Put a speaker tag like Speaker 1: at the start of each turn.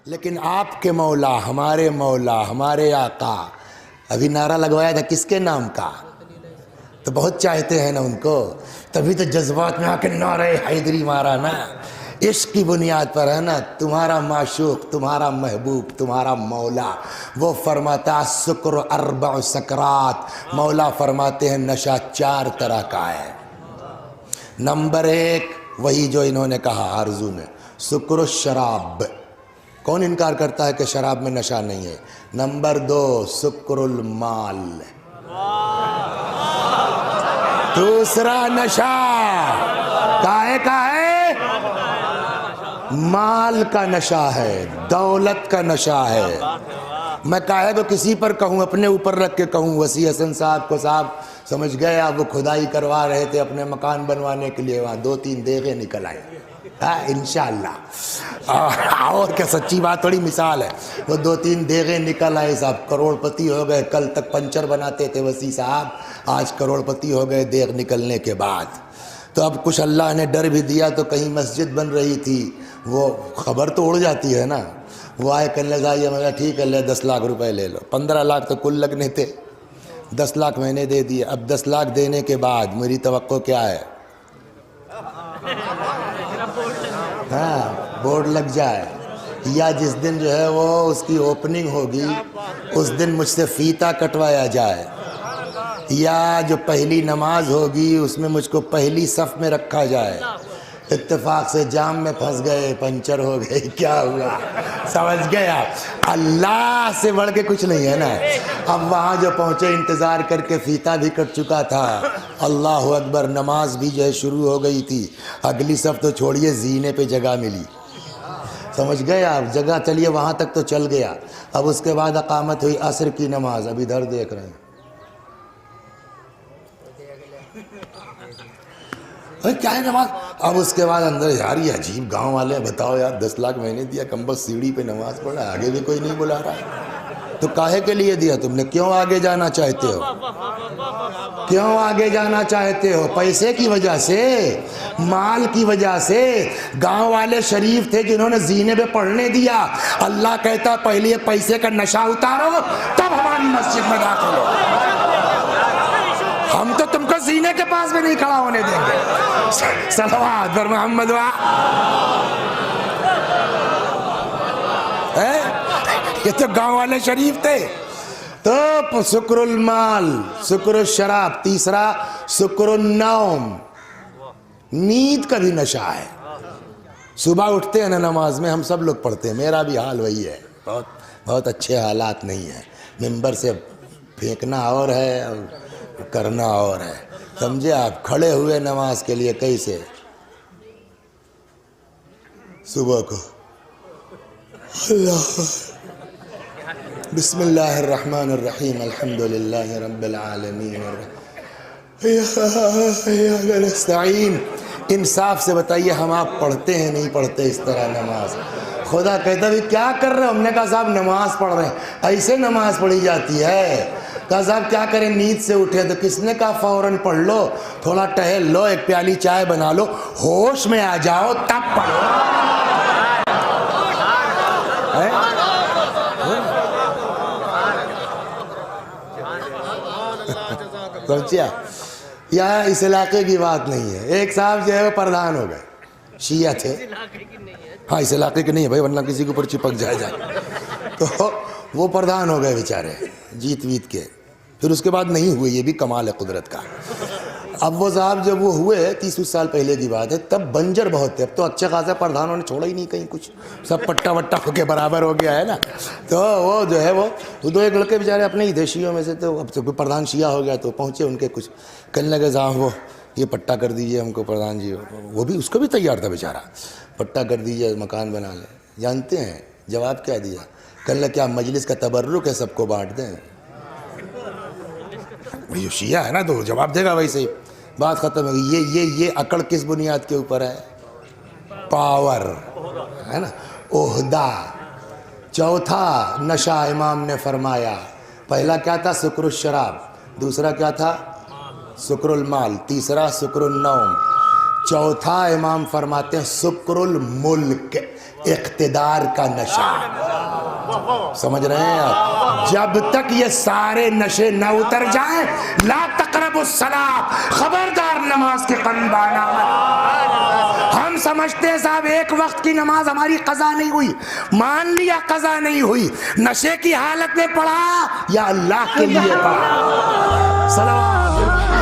Speaker 1: لیکن آپ کے مولا، ہمارے مولا، ہمارے آقا، ابھی نعرہ لگوایا تھا کس کے نام کا؟ تو بہت چاہتے ہیں نا ان کو، تبھی تو جذبات میں آ کے نعرہ حیدری مارا نا، عشق کی بنیاد پر ہے نا۔ تمہارا معشوق، تمہارا محبوب، تمہارا مولا، وہ فرماتا سکر اربع سکرات، مولا فرماتے ہیں نشہ 4 طرح کا ہے۔ نمبر 1 وہی جو انہوں نے کہا آرزو نے، سکر الشراب، کون انکار کرتا ہے کہ شراب میں نشہ نہیں ہے؟ نمبر 2 سکر المال، دوسرا نشہ کاہے کا ہے؟ مال کا نشہ ہے، دولت کا نشہ ہے۔ میں کاہے کو کسی پر کہوں، اپنے اوپر رکھ کے کہوں، وسیع حسن صاحب کو، صاحب سمجھ گئے آپ، وہ کھدائی کروا رہے تھے اپنے مکان بنوانے کے لیے، وہاں 2-3 دیگیں نکل آئیں انشاءاللہ۔ اور کیا، سچی بات تھوڑی مثال ہے، وہ 2-3 دیگیں نکل آئے صاحب، کروڑ پتی ہو گئے۔ کل تک پنچر بناتے تھے وسیع صاحب، آج کروڑ پتی ہو گئے دیگ نکلنے کے بعد۔ تو اب کچھ اللہ نے ڈر بھی دیا، تو کہیں مسجد بن رہی تھی، وہ خبر تو اڑ جاتی ہے نا، وہ آئے کہنے لگا یہ، میں ٹھیک ہے لے 10 لاکھ روپے لے لو۔ 15 لاکھ تو کل لگنے تھے، 10 لاکھ میں نے دے دیے۔ اب 10 لاکھ دینے کے بعد میری توقع کیا ہے؟ ہاں، بورڈ لگ جائے، یا جس دن جو ہے وہ اس کی اوپننگ ہوگی اس دن مجھ سے فیتا کٹوایا جائے، یا جو پہلی نماز ہوگی اس میں مجھ کو پہلی صف میں رکھا جائے۔ اتفاق سے جام میں پھنس گئے، پنچر ہو گئے، کیا ہوا سمجھ گیا؟ اللہ سے بڑھ کے کچھ نہیں ہے نا۔ اب وہاں جو پہنچے، انتظار کر کے فیتا بھی کٹ چکا تھا، اللہ اکبر، نماز بھی جو ہے شروع ہو گئی تھی، اگلی صف تو چھوڑیے، زینے پہ جگہ ملی، سمجھ گئے آپ؟ جگہ چلیے وہاں تک تو چل گیا۔ اب اس کے بعد اقامت ہوئی عصر کی نماز، اب ادھر دیکھ رہے ہیں، کیا ہے نماز؟ اب اس کے بعد اندر، یار یہ عجیب گاؤں والے ہیں، بتاؤ یار 10 لاکھ میں نے دیا، کم بس سیڑھی پہ نماز پڑھا، آگے بھی کوئی نہیں بلا رہا۔ تو کاہے کے لیے دیا تم نے؟ کیوں آگے جانا چاہتے ہو؟ کیوں آگے جانا چاہتے ہو؟ پیسے کی وجہ سے، مال کی وجہ سے؟ گاؤں والے شریف تھے جنہوں نے زینے پہ پڑھنے دیا۔ اللہ کہتا پہلے یہ پیسے کا نشہ اتارو تب ہماری مسجد میں داخل ہو، ہم تو تم کو زینے کے پاس بھی نہیں کھڑا ہونے دیں گے۔ صلوات پر محمد یہ تو گاؤں والے شریف تھے۔ تو سکر المال، سکر الشراب، تیسرا سکر النوم، نیند کا بھی نشہ ہے۔ صبح اٹھتے ہیں نا، نماز میں ہم سب لوگ پڑھتے ہیں، میرا بھی حال وہی ہے، بہت اچھے حالات نہیں ہیں، ممبر سے پھینکنا اور ہے اور کرنا اور ہے، سمجھے آپ؟ کھڑے ہوئے نماز کے لیے کیسے؟ صبح کو اللہ، بسم اللہ الرحمن الرحیم، الحمدللہ رب العالمین، نستعین۔ انصاف سے بتائیے، ہم آپ پڑھتے ہیں نہیں پڑھتے اس طرح نماز؟ خدا کہتا بھی کیا کر رہے ہو؟ ہم نے کہا صاحب نماز پڑھ رہے ہیں۔ ایسے نماز پڑھی جاتی ہے؟ کہا صاحب کیا کریں، نیند سے اٹھے تو کس نے کہا فوراً پڑھ لو، تھوڑا ٹہل لو، ایک پیالی چائے بنا لو، ہوش میں آ جاؤ تب پڑھو۔ سمجھیا؟ یہاں اس علاقے کی بات نہیں ہے۔ ایک صاحب جو ہے وہ پردھان ہو گئے، شیعہ تھے، ہاں اس علاقے کے نہیں ہے بھائی، ورنہ کسی کے اوپر چپک جائے۔ تو وہ پردھان ہو گئے بیچارے، جیت ویت کے، پھر اس کے بعد نہیں ہوئے، یہ بھی کمال ہے قدرت کا۔ اب وہ صاحب جب وہ ہوئے 30 سال پہلے کی بات ہے، تب بنجر بہت تھے، اب تو اچھے خاصے پردھانوں نے چھوڑا ہی نہیں کہیں کچھ، سب پٹا وٹا ہو کے برابر ہو گیا ہے نا۔ تو وہ جو ہے وہ 2-1 لڑکے بیچارے اپنے ہی دیشیوں میں سے، تو اب تو پردھان شیعہ ہو گیا، تو پہنچے ان کے کچھ، کہنے لگے صاحب وہ یہ پٹا کر دیجئے ہم کو پردھان جی، وہ بھی اس کو بھی تیار تھا بیچارہ، پٹا کر دیجئے مکان بنا لیں۔ جانتے ہیں جواب کیا دیا؟ کہنے لگے کیا مجلس کا تبرک ہے، سب کو بانٹ دیں؟ یہ شیعہ ہے نا تو جواب دے گا ویسے ہی، بات ختم ہے۔ یہ اکڑ کس بنیاد کے اوپر ہے؟ پاور ہے نا، عہدہ۔ چوتھا نشہ امام نے فرمایا، پہلا کیا تھا؟ سکر الشراب، دوسرا کیا تھا؟ سکر المال، تیسرا سکر النوم، چوتھا امام فرماتے ہیں سکر الملک، اقتدار کا نشہ. سمجھ رہے ہیں آپ؟ جب تک یہ سارے نشے نہ اتر جائیں لا تقربوا الصلاۃ، خبردار نماز کے قریب آنا مت. ہم سمجھتے ہیں صاحب ایک وقت کی نماز ہماری قضا نہیں ہوئی، مان لیا قضا نہیں ہوئی، نشے کی حالت میں پڑھا یا اللہ کے لیے پڑھا. صلوات